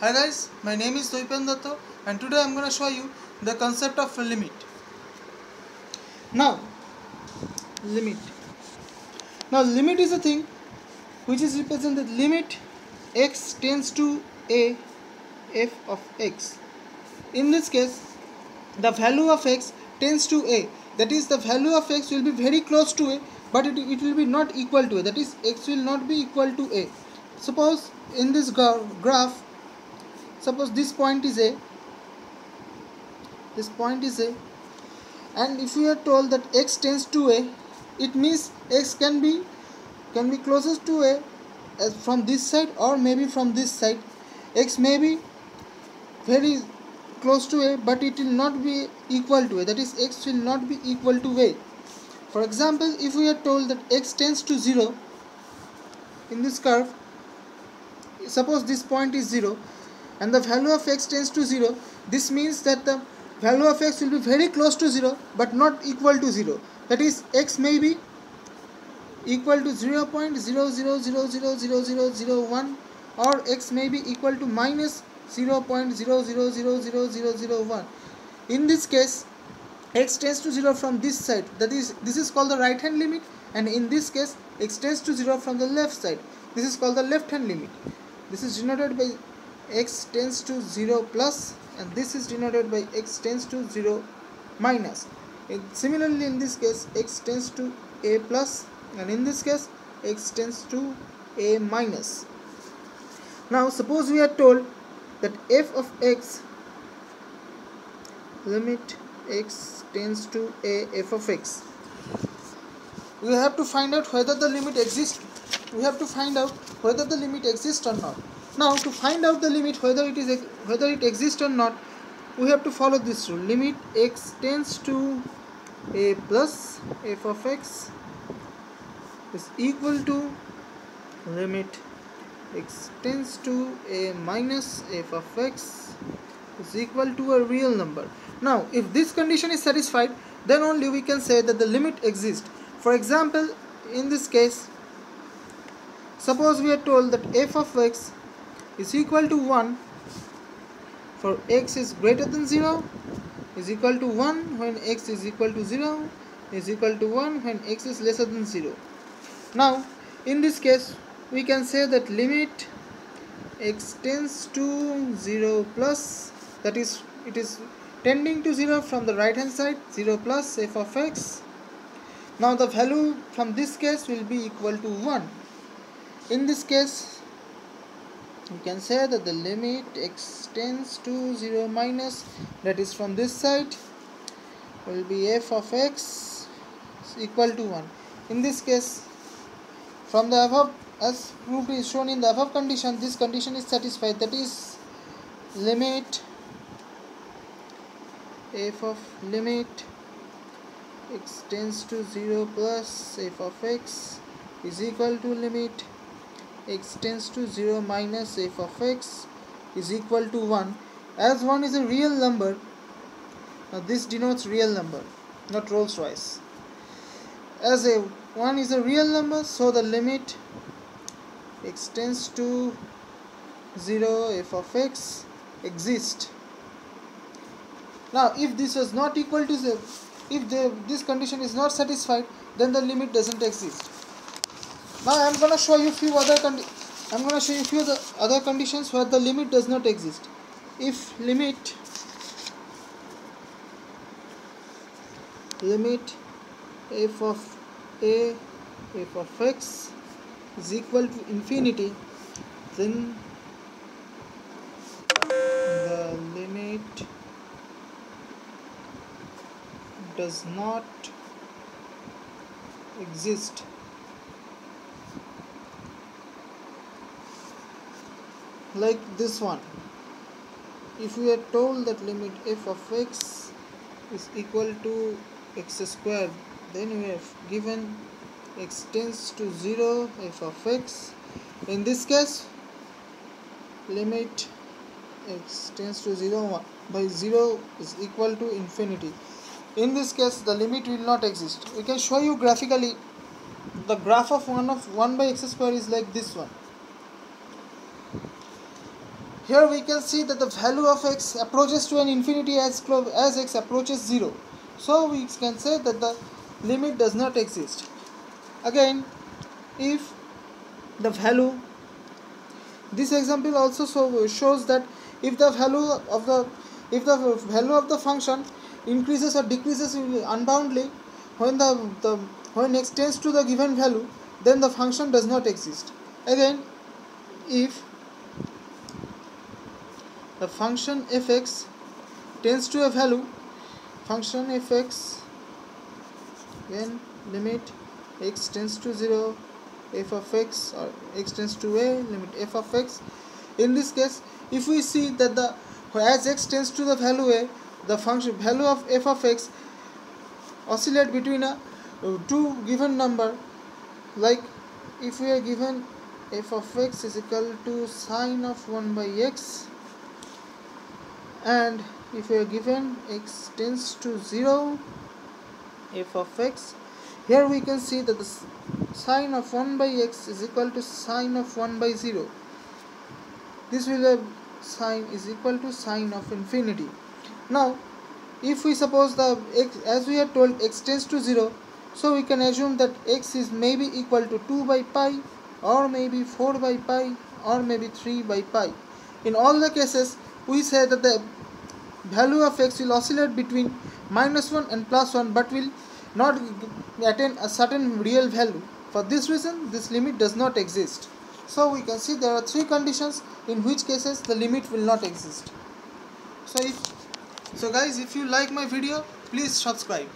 Hi guys, my name is Doipen Datta and today I am going to show you the concept of a limit. Now, limit. Now, limit is a thing which is represented limit x tends to a f of x. In this case, the value of x tends to a. That is, the value of x will be very close to a, but it will be not equal to a. That is, x will not be equal to a. Suppose in this graph, suppose this point is a, and if we are told that x tends to a, it means x can be closest to a as from this side or maybe from this side. X may be very close to a, but it will not be equal to a. That is, x will not be equal to a. For example, if we are told that x tends to 0 in this curve, suppose this point is 0 and the value of x tends to 0, this means that the value of x will be very close to 0 but not equal to 0. That is, x may be equal to 0.00000001 or x may be equal to minus 0.00000001. In this case, x tends to 0 from this side. That is, this is called the right hand limit, and in this case x tends to 0 from the left side. This is called the left hand limit. This is denoted by x tends to 0 plus, and this is denoted by x tends to 0 minus. Similarly, in this case x tends to a plus, and in this case x tends to a minus. Now suppose we are told that f of x, limit x tends to a f of x, we have to find out whether the limit exists. We have to find out whether the limit exists or not. Now, to find out the limit, whether it exists or not, we have to follow this rule. Limit x tends to a plus f of x is equal to limit x tends to a minus f of x is equal to a real number. Now, if this condition is satisfied, then only we can say that the limit exists. For example, in this case, suppose we are told that f of x is equal to 1 for x is greater than 0, is equal to 1 when x is equal to 0, is equal to 1 when x is lesser than 0. Now, in this case, we can say that limit x tends to 0 plus, that is, it is tending to 0 from the right hand side, 0 plus f of x. Now the value from this case will be equal to 1. In this case, we can say that the limit x tends to 0 minus, that is from this side, will be f of x is equal to 1. In this case, from the above, as proved is shown in the above condition, this condition is satisfied. That is, limit f of limit x tends to 0 plus f of x is equal to limit x tends to 0 minus f of x is equal to 1. As 1 is a real number, now this denotes real number, not Rolls Royce. As 1 is a real number, so the limit x tends to 0 f of x exists. Now, if this is not equal to 0, if this condition is not satisfied, then the limit doesn't exist. Now I am going to show you few other other conditions where the limit does not exist. If limit f of a f of x is equal to infinity, then the limit does not exist. Like this one, if we are told that limit f of x is equal to x squared, then we have given x tends to 0 f of x. In this case, limit x tends to 0 by 0 is equal to infinity. In this case, the limit will not exist. We can show you graphically. The graph of 1 by x square is like this one. here we can see that the value of x approaches to an infinity as x approaches 0. So we can say that the limit does not exist. Again, if the value, this example also shows that if the value of the function increases or decreases unboundedly when x tends to the given value, then the function does not exist. Again, if the function fx tends to a value, function fx, when limit x tends to 0, f of x, or x tends to a, limit f of x. In this case, if we see that as x tends to the value a, the function value of f of x oscillate between two given number, like if we are given f of x is equal to sine of 1 by x, and if we are given x tends to 0, f of x, here we can see that the sine of 1 by x is equal to sine of 1 by 0. This will have sine is equal to sine of infinity. Now, if we suppose the x, as we are told, x tends to 0, so we can assume that x is maybe equal to 2 by pi, or maybe 4 by pi, or maybe 3 by pi. In all the cases, we say that the value of x will oscillate between -1 and +1, but will not attain a certain real value. For this reason, this limit does not exist. So we can see there are three conditions in which cases the limit will not exist. So guys, if you like my video, please subscribe.